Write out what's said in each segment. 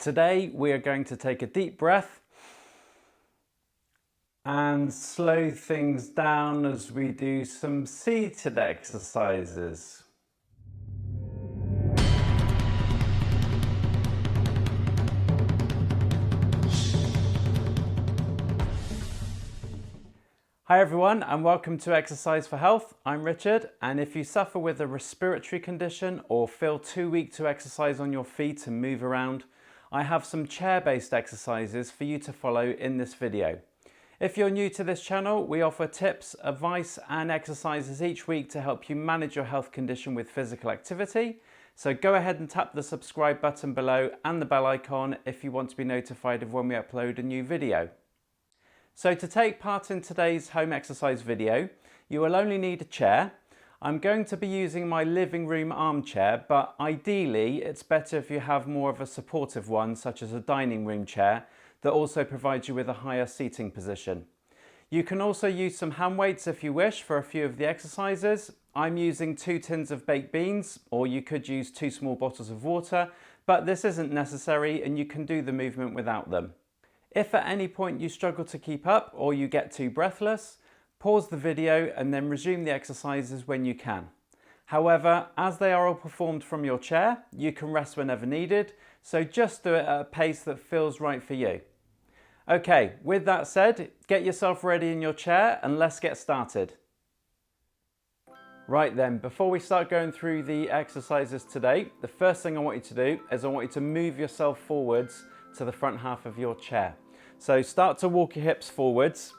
Today we are going to take a deep breath and slow things down as we do some seated exercises. Hi everyone and welcome to Exercise for Health. I'm Richard, and if you suffer with a respiratory condition or feel too weak to exercise on your feet and move around, I have some chair-based exercises for you to follow in this video. If you're new to this channel, we offer tips, advice and exercises each week to help you manage your health condition with physical activity. So go ahead and tap the subscribe button below and the bell icon if you want to be notified of when we upload a new video. So to take part in today's home exercise video, you will only need a chair. I'm going to be using my living room armchair, but ideally it's better if you have more of a supportive one, such as a dining room chair, that also provides you with a higher seating position. You can also use some hand weights if you wish for a few of the exercises. I'm using 2 tins of baked beans, or you could use 2 small bottles of water, but this isn't necessary and you can do the movement without them. If at any point you struggle to keep up or you get too breathless, pause the video and then resume the exercises when you can. However, as they are all performed from your chair, you can rest whenever needed, so just do it at a pace that feels right for you. Okay, with that said, get yourself ready in your chair and let's get started. Right then, before we start going through the exercises today, the first thing I want you to do is I want you to move yourself forwards to the front half of your chair. So start to walk your hips forwards,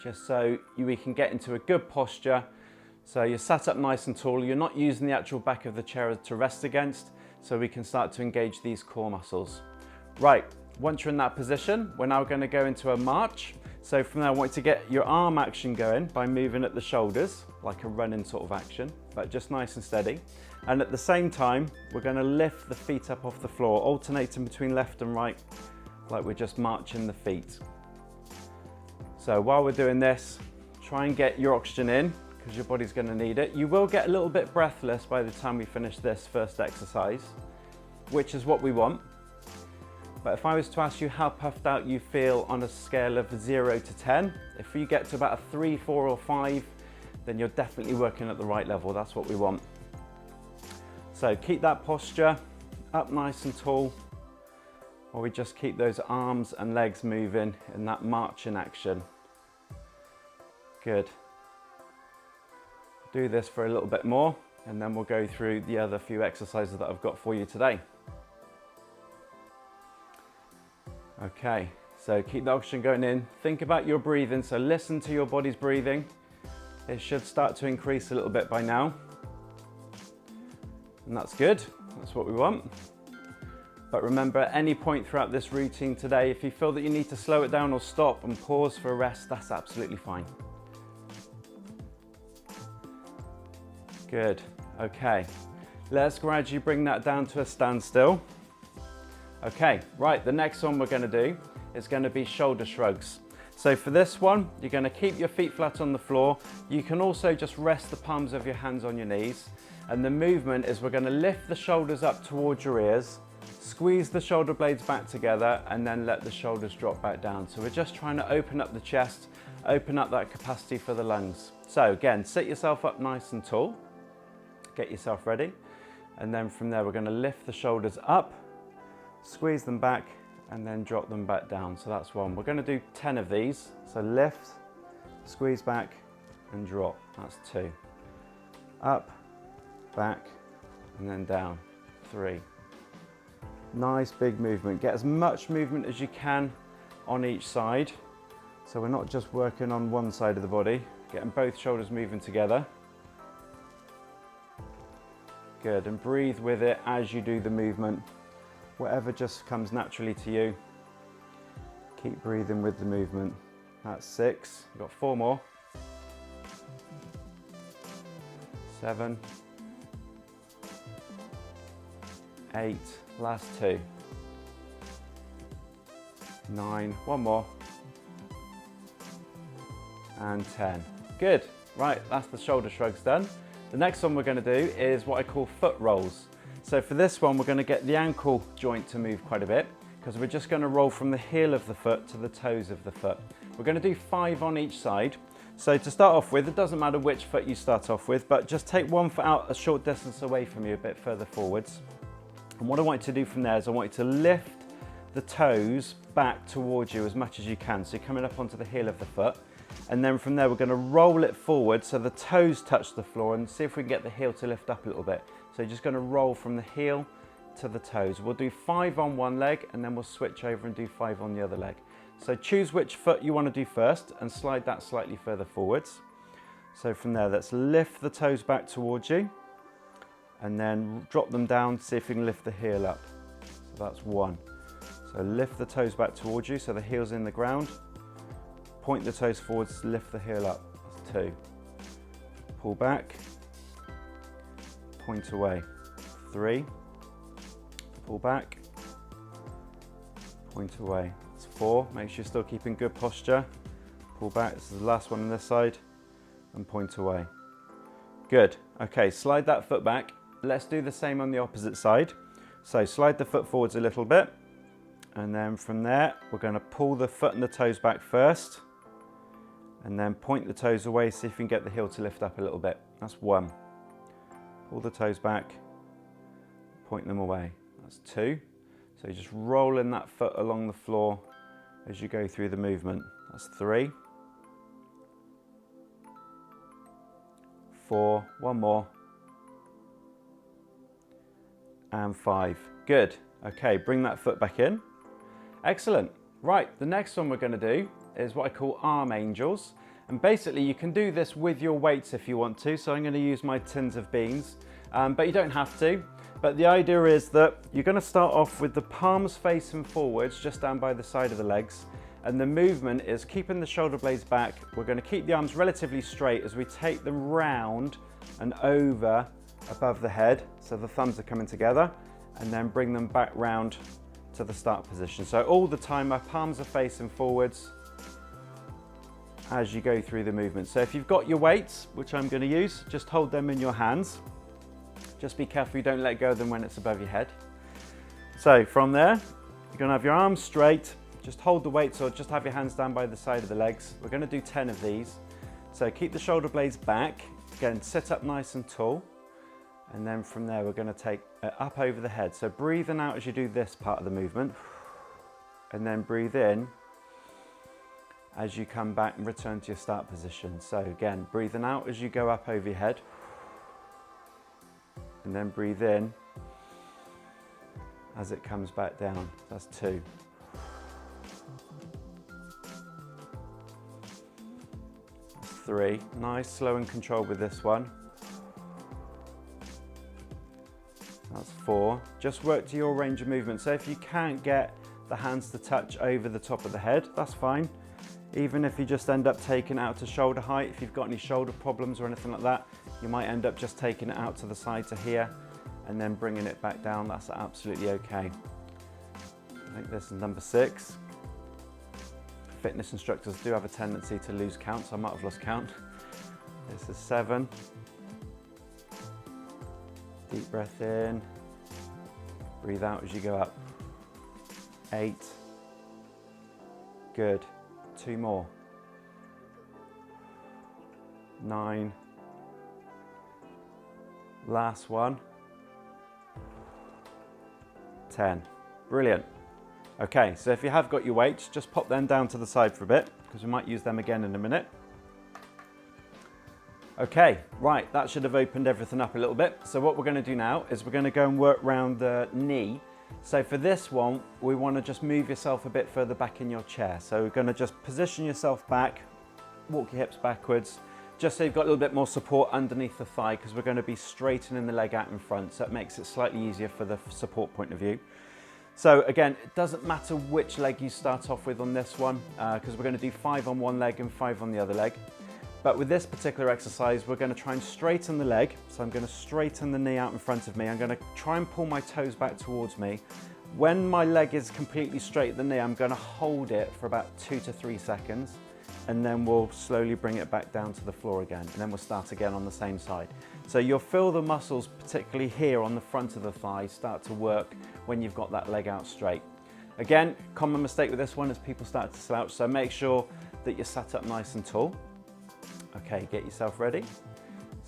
just so we can get into a good posture. So you're sat up nice and tall, you're not using the actual back of the chair to rest against, so we can start to engage these core muscles. Right, once you're in that position, we're now going to go into a march. So from there I want you to get your arm action going by moving at the shoulders, like a running sort of action, but just nice and steady. And at the same time, we're going to lift the feet up off the floor, alternating between left and right, like we're just marching the feet. So while we're doing this, try and get your oxygen in, because your body's going to need it. You will get a little bit breathless by the time we finish this first exercise, which is what we want. But if I was to ask you how puffed out you feel on a scale of 0 to 10, if you get to about a 3, 4 or 5, then you're definitely working at the right level. That's what we want. So keep that posture up nice and tall, or we just keep those arms and legs moving in that marching action. Good. Do this for a little bit more and then we'll go through the other few exercises that I've got for you today. Okay, so keep the oxygen going in. Think about your breathing, so listen to your body's breathing. It should start to increase a little bit by now. And that's good, that's what we want. But remember, at any point throughout this routine today, if you feel that you need to slow it down or stop and pause for a rest, that's absolutely fine. Good, okay. Let's gradually bring that down to a standstill. Okay, right, the next one we're gonna do is gonna be shoulder shrugs. So for this one, you're gonna keep your feet flat on the floor. You can also just rest the palms of your hands on your knees. And the movement is we're going to lift the shoulders up towards your ears, squeeze the shoulder blades back together and then let the shoulders drop back down. So we're just trying to open up the chest, open up that capacity for the lungs. So again, sit yourself up nice and tall, get yourself ready. And then from there, we're going to lift the shoulders up, squeeze them back and then drop them back down. So that's one. We're going to do 10 of these. So lift, squeeze back and drop. That's 2. Up, back and then down. 3. Nice big movement. Get as much movement as you can on each side. So we're not just working on one side of the body, getting both shoulders moving together. Good, and breathe with it as you do the movement. Whatever just comes naturally to you. Keep breathing with the movement. That's 6. We've got 4 more. 7. 8, last 2. 9, 1 more. And 10. Good, right, that's the shoulder shrugs done. The next one we're going to do is what I call foot rolls. So So for this one, we're going to get the ankle joint to move quite a bit, because we're just going to roll from the heel of the foot to the toes of the foot. We're going to do 5 on each side. So to start off with, it doesn't matter which foot you start off with, but just take one foot out a short distance away from you, a bit further forwards. And what I want you to do from there is I want you to lift the toes back towards you as much as you can. So you're coming up onto the heel of the foot. And then from there, we're going to roll it forward so the toes touch the floor, and see if we can get the heel to lift up a little bit. So you're just going to roll from the heel to the toes. We'll do 5 on one leg, and then we'll switch over and do 5 on the other leg. So choose which foot you want to do first and slide that slightly further forwards. So from there, let's lift the toes back towards you and then drop them down, see if you can lift the heel up. So that's 1. So lift the toes back towards you so the heel's in the ground. Point the toes forwards, lift the heel up. That's 2. Pull back, point away. 3. Pull back, point away. 4, make sure you're still keeping good posture. Pull back, this is the last one on this side, and point away. Good, okay, slide that foot back. Let's do the same on the opposite side. So slide the foot forwards a little bit, and then from there, we're gonna pull the foot and the toes back first, and then point the toes away, see if you can get the heel to lift up a little bit. That's 1. Pull the toes back, point them away. That's 2. So you're just rolling that foot along the floor as you go through the movement. That's 3. 4, 1 more. And 5. Good. Okay, bring that foot back in. Excellent. Right, the next one we're going to do is what I call arm angels. And basically you can do this with your weights if you want to. So I'm going to use my tins of beans, but you don't have to. But the idea is that you're going to start off with the palms facing forwards, just down by the side of the legs. And the movement is keeping the shoulder blades back. We're going to keep the arms relatively straight as we take them round and over above the head. So the thumbs are coming together, and then bring them back round to the start position. So all the time, my palms are facing forwards as you go through the movement. So if you've got your weights, which I'm going to use, just hold them in your hands. Just be careful you don't let go of them when it's above your head. So from there, you're going to have your arms straight, just hold the weights or just have your hands down by the side of the legs. We're going to do 10 of these. So keep the shoulder blades back, again sit up nice and tall, and then from there we're going to take it up over the head. So breathing out as you do this part of the movement, and then breathe in as you come back and return to your start position. So again, breathing out as you go up over your head, and then breathe in as it comes back down. That's 2. That's 3. Nice, slow and controlled with this one. That's 4. Just work to your range of movement. So if you can't get the hands to touch over the top of the head, that's fine. Even if you just end up taking it out to shoulder height, if you've got any shoulder problems or anything like that, you might end up just taking it out to the side to here and then bringing it back down. That's absolutely okay. I think this is number 6. Fitness instructors do have a tendency to lose count, so I might have lost count. This is 7. Deep breath in. Breathe out as you go up. 8. Good. 2 more. 9. Last one. 10. Brilliant. Okay, so if you have got your weights, just pop them down to the side for a bit, because we might use them again in a minute. Okay, right, that should have opened everything up a little bit. So what we're going to do now is we're going to go and work around the knee. So for this one, we want to just move yourself a bit further back in your chair. So we're going to just position yourself back, walk your hips backwards, just so you've got a little bit more support underneath the thigh, because we're going to be straightening the leg out in front, so it makes it slightly easier for the support point of view. So again, it doesn't matter which leg you start off with on this one, because we're going to do 5 on one leg and 5 on the other leg. But with this particular exercise, we're going to try and straighten the leg. So I'm going to straighten the knee out in front of me. I'm going to try and pull my toes back towards me. When my leg is completely straight at the knee, I'm going to hold it for about 2 to 3 seconds. and then we'll slowly bring it back down to the floor again, and then we'll start again on the same side. So you'll feel the muscles, particularly here on the front of the thigh, start to work when you've got that leg out straight. Again, common mistake with this one is people start to slouch, so make sure that you're sat up nice and tall. Okay, get yourself ready.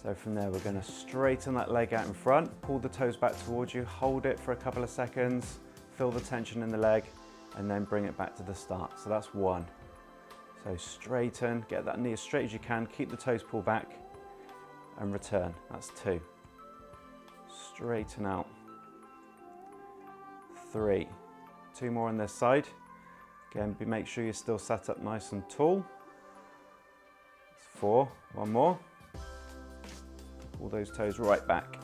So from there, we're going to straighten that leg out in front, pull the toes back towards you, hold it for a couple of seconds, feel the tension in the leg, and then bring it back to the start. So that's one. So straighten, get that knee as straight as you can, keep the toes pulled back, and return. That's two. Straighten out. Three. Two more on this side. Again, make sure you're still sat up nice and tall. That's four. One more. Pull those toes right back.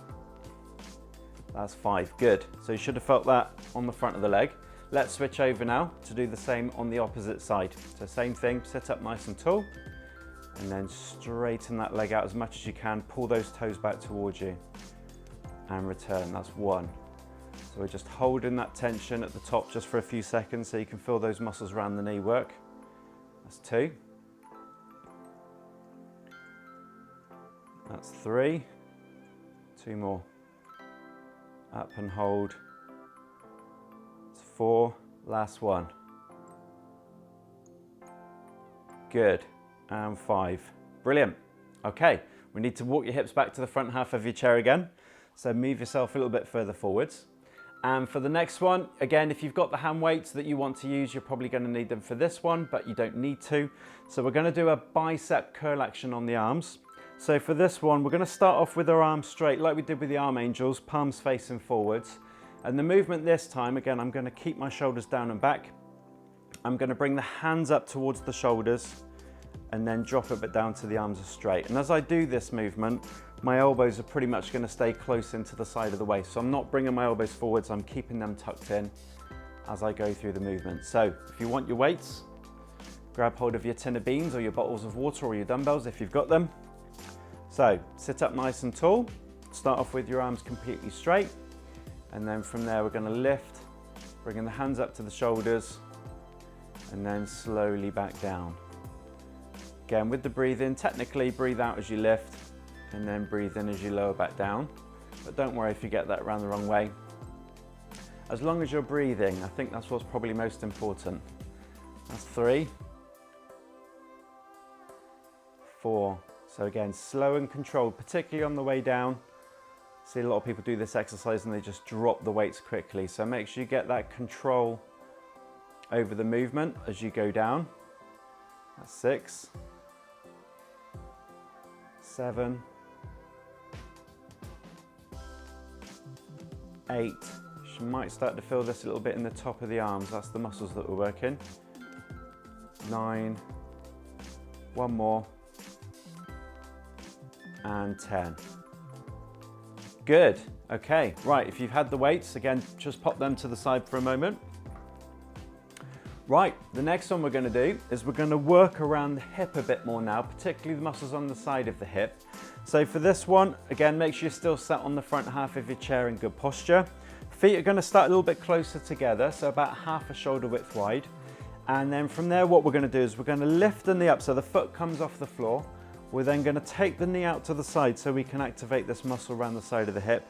That's five. Good. So you should have felt that on the front of the leg. Let's switch over now to do the same on the opposite side. So same thing, sit up nice and tall, and then straighten that leg out as much as you can. Pull those toes back towards you and return. That's one. So we're just holding that tension at the top just for a few seconds so you can feel those muscles around the knee work. That's two. That's three. Two more. Up and hold. It's four. Last one. Good. And five. Brilliant. Okay, we need to walk your hips back to the front half of your chair again. So move yourself a little bit further forwards. And for the next one, again, if you've got the hand weights that you want to use, you're probably going to need them for this one, but you don't need to. So we're going to do a bicep curl action on the arms. So for this one, we're going to start off with our arms straight, like we did with the arm angels, palms facing forwards. And the movement this time, again, I'm going to keep my shoulders down and back. I'm going to bring the hands up towards the shoulders and then drop it back down to the arms are straight. And as I do this movement, my elbows are pretty much going to stay close into the side of the waist. So I'm not bringing my elbows forwards, I'm keeping them tucked in as I go through the movement. So if you want your weights, grab hold of your tin of beans or your bottles of water or your dumbbells if you've got them. So sit up nice and tall, start off with your arms completely straight, and then from there we're going to lift, bringing the hands up to the shoulders, and then slowly back down. Again, with the breathing, technically breathe out as you lift, and then breathe in as you lower back down. But don't worry if you get that around the wrong way. As long as you're breathing, I think that's what's probably most important. That's three. Four. So again, slow and controlled, particularly on the way down. See a lot of people do this exercise and they just drop the weights quickly. So make sure you get that control over the movement as you go down. That's six. Seven. 8. You might start to feel this a little bit in the top of the arms. That's the muscles that we're working. 9. One more. And 10. Good. Okay, right, if you've had the weights, again, just pop them to the side for a moment. Right, the next one we're going to do is we're going to work around the hip a bit more now, particularly the muscles on the side of the hip. So for this one, again, make sure you're still sat on the front half of your chair in good posture. Feet are going to start a little bit closer together, so about half a shoulder width wide. And then from there, what we're going to do is we're going to lift the knee up so the foot comes off the floor. We're then going to take the knee out to the side so we can activate this muscle around the side of the hip.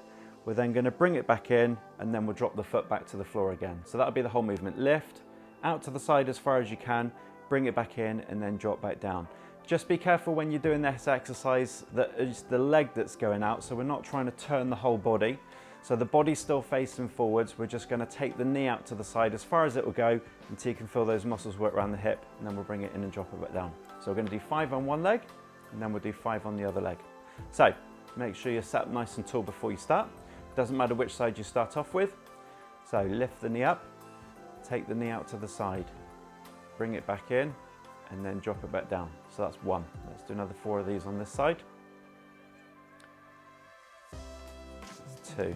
We're then going to bring it back in, and then we'll drop the foot back to the floor again. So that'll be the whole movement. Lift, out to the side as far as you can, bring it back in, and then drop back down. Just be careful when you're doing this exercise that it's the leg that's going out, so we're not trying to turn the whole body. So the body's still facing forwards. We're just going to take the knee out to the side as far as it will go until you can feel those muscles work around the hip, and then we'll bring it in and drop it back down. So we're going to do 5 on one leg, and then we'll do 5 on the other leg. So make sure you're sat nice and tall before you start. Doesn't matter which side you start off with. So lift the knee up, take the knee out to the side, bring it back in, and then drop it back down. So that's 1. Let's do another 4 of these on this side. That's 2.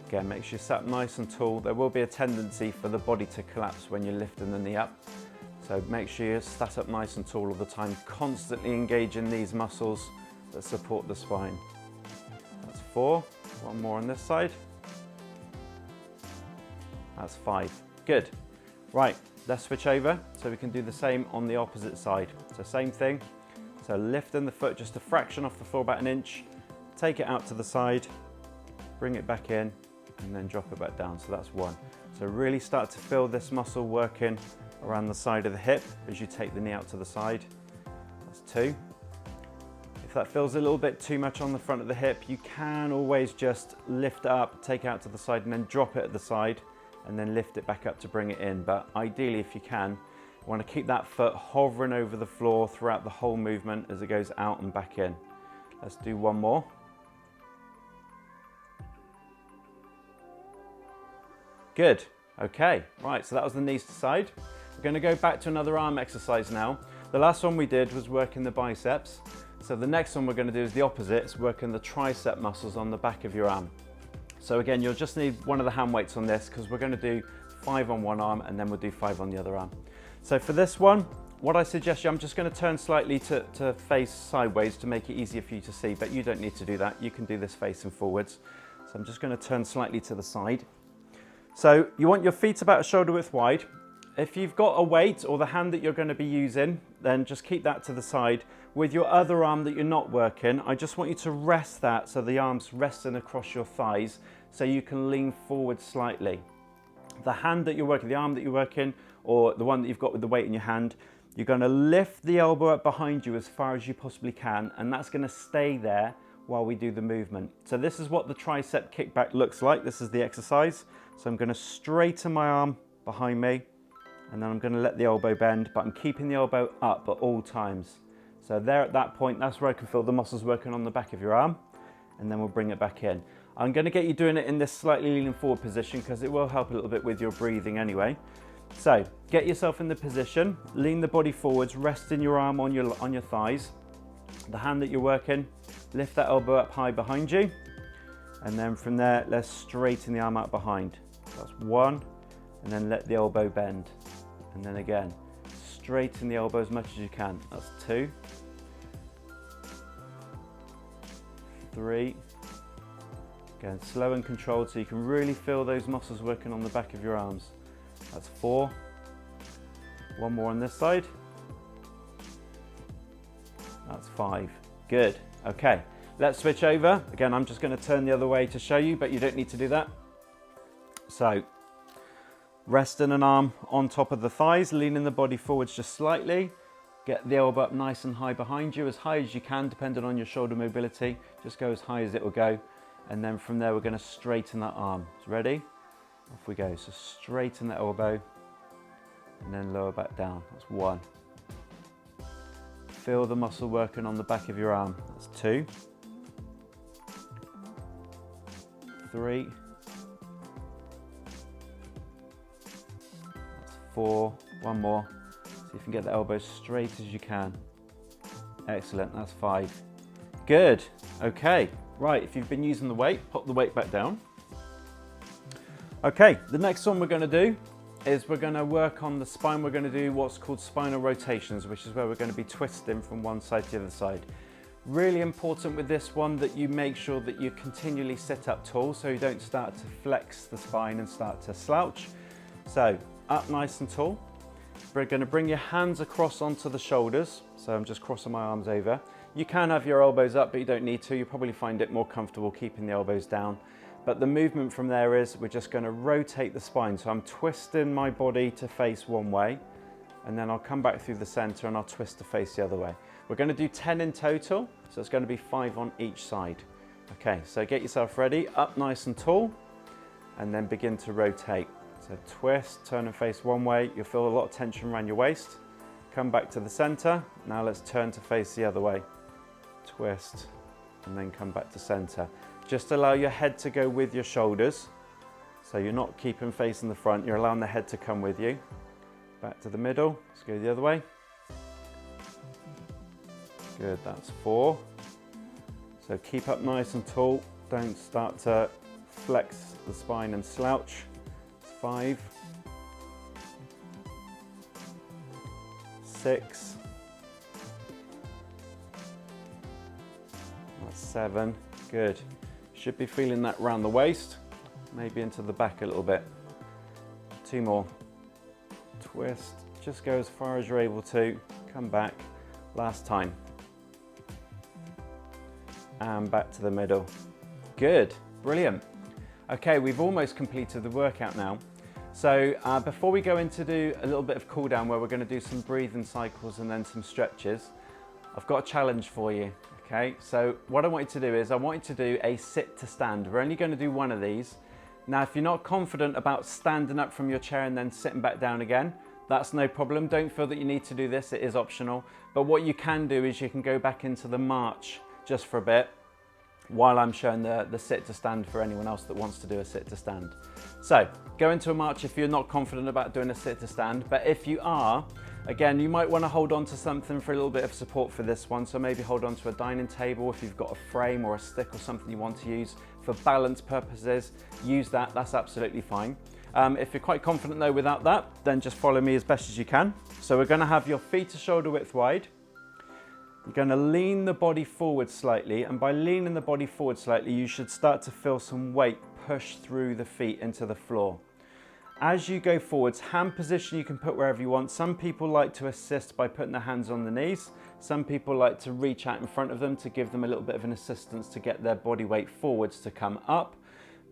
Again, make sure you're sat nice and tall. There will be a tendency for the body to collapse when you're lifting the knee up. So make sure you're sat up nice and tall all the time, constantly engaging these muscles that support the spine. That's 4. 1 more on this side. That's 5. Good. Right, let's switch over so we can do the same on the opposite side. So same thing, so lifting the foot just a fraction off the floor, about an inch, take it out to the side, bring it back in, and then drop it back down. So that's one. So really start to feel this muscle working around the side of the hip as you take the knee out to the side. That's two. If that feels a little bit too much on the front of the hip, you can always just lift it up, take it out to the side, and then drop it at the side, and then lift it back up to bring it in. But ideally, if you can, you want to keep that foot hovering over the floor throughout the whole movement as it goes out and back in. Let's do one more. Good. Okay, right, so that was the knees to side. We're going to go back to another arm exercise now. The last one we did was working the biceps. So the next one we're going to do is the opposite. It's working the tricep muscles on the back of your arm. So again, you'll just need one of the hand weights on this because we're going to do 5 on one arm and then we'll do 5 on the other arm. So for this one, what I suggest I'm just going to turn slightly to face sideways to make it easier for you to see, but you don't need to do that. You can do this facing forwards. So I'm just going to turn slightly to the side. So you want your feet about shoulder width wide. If you've got a weight or the hand that you're going to be using, then just keep that to the side. With your other arm that you're not working, I just want you to rest that so the arm's resting across your thighs so you can lean forward slightly. The hand that you're working, the arm that you're working, or the one that you've got with the weight in your hand, you're going to lift the elbow up behind you as far as you possibly can, and that's going to stay there while we do the movement. So this is what the tricep kickback looks like. This is the exercise. So I'm going to straighten my arm behind me, and then I'm going to let the elbow bend, but I'm keeping the elbow up at all times. So there at that point, that's where I can feel the muscles working on the back of your arm, and then we'll bring it back in. I'm going to get you doing it in this slightly leaning forward position because it will help a little bit with your breathing anyway. So get yourself in the position, lean the body forwards, resting your arm on your thighs. The hand that you're working, lift that elbow up high behind you, and then from there, let's straighten the arm out behind. That's one, and then let the elbow bend. And then again, straighten the elbow as much as you can. That's 2, 3. Again, slow and controlled so you can really feel those muscles working on the back of your arms. That's 4. One more on this side. That's 5. Good. Okay, let's switch over. Again, I'm just going to turn the other way to show you, but you don't need to do that. So, resting an arm on top of the thighs, leaning the body forwards just slightly. Get the elbow up nice and high behind you, as high as you can, depending on your shoulder mobility. Just go as high as it will go. And then from there, we're going to straighten that arm. Ready? Off we go. So straighten the elbow and then lower back down. That's 1. Feel the muscle working on the back of your arm. That's 2, 3, that's 4. One more. See if you can get the elbow straight as you can. Excellent. That's 5. Good. Okay. Right. If you've been using the weight, pop the weight back down. Okay. The next one we're going to do is we're going to work on the spine. We're going to do what's called spinal rotations, which is where we're going to be twisting from one side to the other side. Really important with this one that you make sure that you continually sit up tall so you don't start to flex the spine and start to slouch. So up nice and tall. We're going to bring your hands across onto the shoulders. So I'm just crossing my arms over. You can have your elbows up, but you don't need to. You'll probably find it more comfortable keeping the elbows down. But the movement from there is we're just going to rotate the spine. So I'm twisting my body to face one way, and then I'll come back through the center and I'll twist to face the other way. We're going to do 10 in total, so it's going to be 5 on each side. Okay, so get yourself ready, up nice and tall, and then begin to rotate. So twist, turn and face one way. You'll feel a lot of tension around your waist. Come back to the center. Now let's turn to face the other way. Twist, and then come back to center. Just allow your head to go with your shoulders. So you're not keeping facing the front, you're allowing the head to come with you. Back to the middle, let's go the other way. Good, that's 4. So keep up nice and tall. Don't start to flex the spine and slouch. It's 5. 6. That's 7. Good. Should be feeling that round the waist, maybe into the back a little bit. 2 more. twist, just go as far as you're able to, come back, last time. And back to the middle. Good, brilliant. Okay, we've almost completed the workout now. So before we go into do a little bit of cool down where we're going to do some breathing cycles and then some stretches, I've got a challenge for you. Okay, so what I want you to do is I want you to do a sit to stand. We're only going to do one of these. Now, if you're not confident about standing up from your chair and then sitting back down again, that's no problem. Don't feel that you need to do this, it is optional. But what you can do is you can go back into the march just for a bit while I'm showing the sit to stand for anyone else that wants to do a sit to stand. So go into a march if you're not confident about doing a sit to stand, but if you are, again, you might want to hold on to something for a little bit of support for this one. So maybe hold on to a dining table if you've got a frame or a stick or something you want to use for balance purposes, use that, that's absolutely fine. If you're quite confident though without that, then just follow me as best as you can. So we're going to have your feet to shoulder width wide. You're going to lean the body forward slightly, and by leaning the body forward slightly, you should start to feel some weight push through the feet into the floor. As you go forwards, hand position you can put wherever you want. Some people like to assist by putting their hands on the knees. Some people like to reach out in front of them to give them a little bit of an assistance to get their body weight forwards to come up.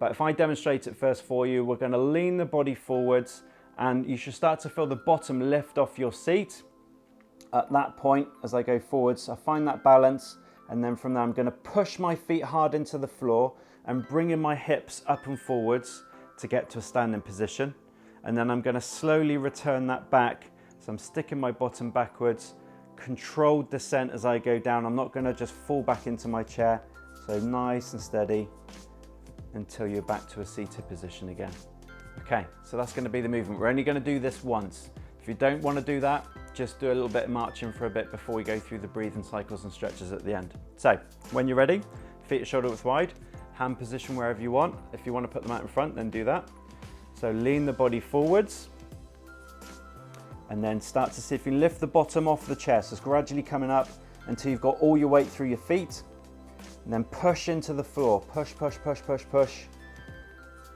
But if I demonstrate it first for you, we're going to lean the body forwards and you should start to feel the bottom lift off your seat. At that point, as I go forwards, I find that balance, and then from there I'm going to push my feet hard into the floor and bring in my hips up and forwards to get to a standing position. And then I'm going to slowly return that back. So I'm sticking my bottom backwards, controlled descent as I go down. I'm not going to just fall back into my chair. So nice and steady until you're back to a seated position again. Okay, so that's going to be the movement. We're only going to do this once. If you don't want to do that, just do a little bit of marching for a bit before we go through the breathing cycles and stretches at the end. So when you're ready, feet shoulder width wide, hand position wherever you want. If you want to put them out in front, then do that. So lean the body forwards and then start to see if you can lift the bottom off the chest. So it's gradually coming up until you've got all your weight through your feet, and then push into the floor. Push, push, push, push, push.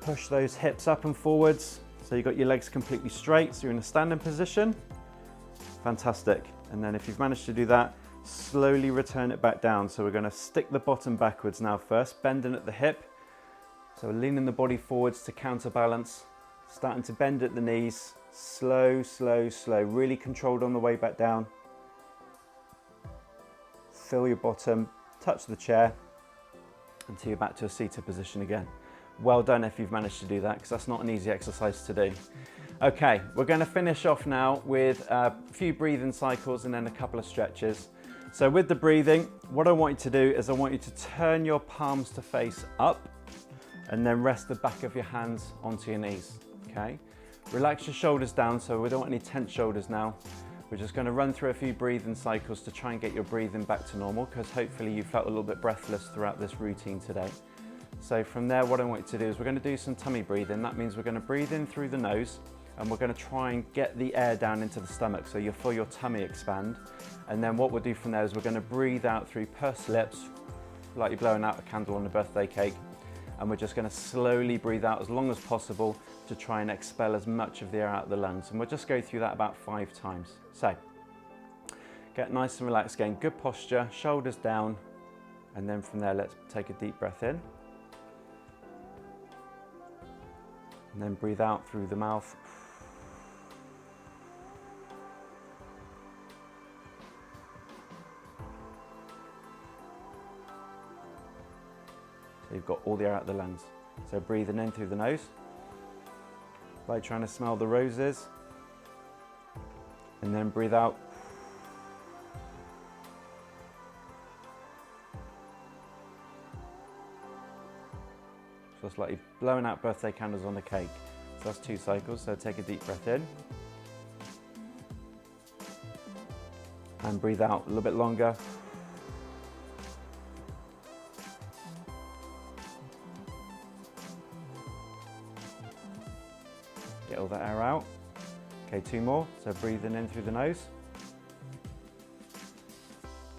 Push those hips up and forwards. So you've got your legs completely straight, so you're in a standing position. Fantastic. And then if you've managed to do that, slowly return it back down. So we're going to stick the bottom backwards now first, bending at the hip. So we're leaning the body forwards to counterbalance, starting to bend at the knees. Slow, slow, slow, really controlled on the way back down. Feel your bottom, touch the chair until you're back to a seated position again. Well done if you've managed to do that, because that's not an easy exercise to do. Okay, we're going to finish off now with a few breathing cycles and then a couple of stretches. So with the breathing, what I want you to do is I want you to turn your palms to face up and then rest the back of your hands onto your knees, okay? Relax your shoulders down, so we don't want any tense shoulders now. We're just going to run through a few breathing cycles to try and get your breathing back to normal, because hopefully you felt a little bit breathless throughout this routine today. So from there, what I want you to do is we're going to do some tummy breathing. That means we're going to breathe in through the nose and we're going to try and get the air down into the stomach, so you'll feel your tummy expand. And then what we'll do from there is we're going to breathe out through pursed lips, like you're blowing out a candle on a birthday cake. And we're just going to slowly breathe out as long as possible to try and expel as much of the air out of the lungs. And we'll just go through that about 5 times. So get nice and relaxed again, good posture, shoulders down. And then from there, let's take a deep breath in. And then breathe out through the mouth. So you've got all the air out of the lungs. So breathing in through the nose, like trying to smell the roses. And then breathe out. So it's like you're blowing out birthday candles on a cake. So that's 2 cycles, so take a deep breath in. And breathe out a little bit longer. Get all that air out. Okay, 2 more. So breathing in through the nose,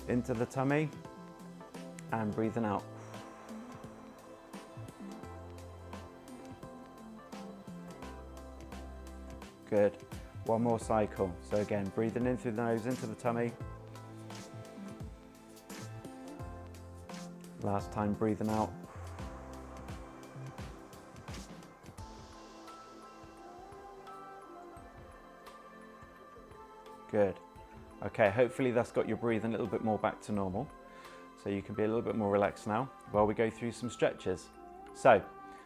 into the tummy, and breathing out. Good. One more cycle. So again, breathing in through the nose, into the tummy. Last time, breathing out. Good. Okay, hopefully that's got your breathing a little bit more back to normal. So you can be a little bit more relaxed now while we go through some stretches. So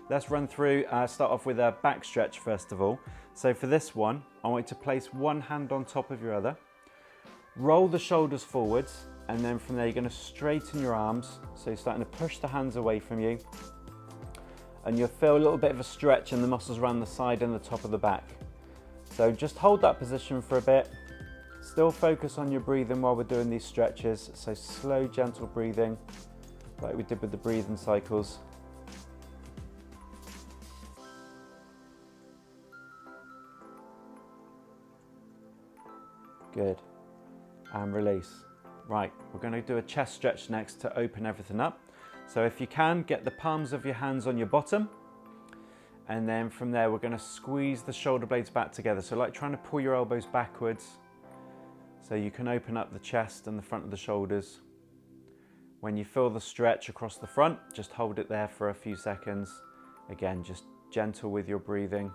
let's run through, start off with a back stretch first of all. So for this one, I want you to place one hand on top of your other, roll the shoulders forwards, and then from there you're going to straighten your arms. So you're starting to push the hands away from you, and you'll feel a little bit of a stretch in the muscles around the side and the top of the back. So just hold that position for a bit. Still focus on your breathing while we're doing these stretches. So slow, gentle breathing, like we did with the breathing cycles. Good. And release. Right, we're going to do a chest stretch next to open everything up. So if you can, get the palms of your hands on your bottom. And then from there, we're going to squeeze the shoulder blades back together. So like trying to pull your elbows backwards. So you can open up the chest and the front of the shoulders. When you feel the stretch across the front, just hold it there for a few seconds. Again, just gentle with your breathing.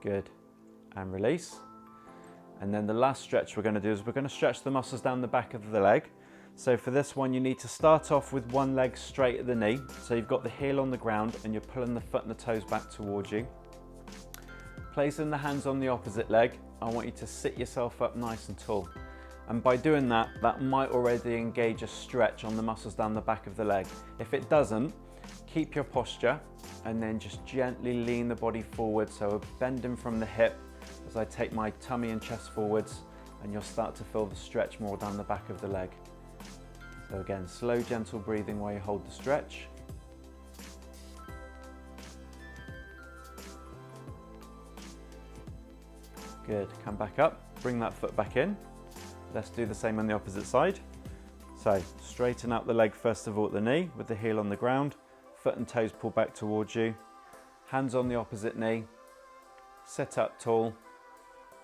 Good. And release. And then the last stretch we're going to do is we're going to stretch the muscles down the back of the leg. So for this one, you need to start off with one leg straight at the knee. So you've got the heel on the ground and you're pulling the foot and the toes back towards you. Placing the hands on the opposite leg, I want you to sit yourself up nice and tall. And by doing that, that might already engage a stretch on the muscles down the back of the leg. If it doesn't, keep your posture and then just gently lean the body forward. So bending from the hip as I take my tummy and chest forwards, and you'll start to feel the stretch more down the back of the leg. So again, slow, gentle breathing while you hold the stretch. Good, come back up, bring that foot back in. Let's do the same on the opposite side. So straighten out the leg first of all at the knee with the heel on the ground, foot and toes pull back towards you, hands on the opposite knee, sit up tall.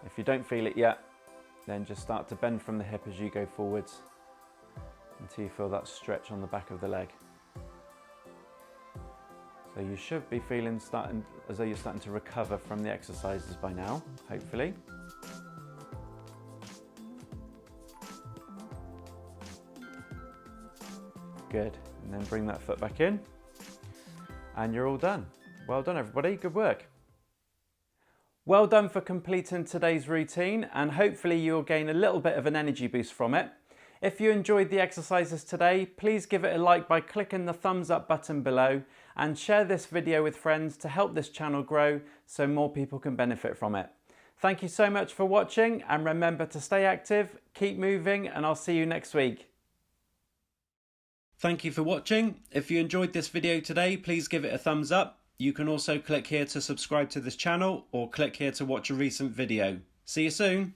If you don't feel it yet, then just start to bend from the hip as you go forwards until you feel that stretch on the back of the leg. So you should be feeling as though you're starting to recover from the exercises by now, hopefully. Good, and then bring that foot back in and you're all done. Well done everybody, good work. Well done for completing today's routine, and hopefully you'll gain a little bit of an energy boost from it. If you enjoyed the exercises today, please give it a like by clicking the thumbs up button below, and share this video with friends to help this channel grow so more people can benefit from it. Thank you so much for watching, and remember to stay active, keep moving, and I'll see you next week. Thank you for watching. If you enjoyed this video today, please give it a thumbs up. You can also click here to subscribe to this channel or click here to watch a recent video. See you soon.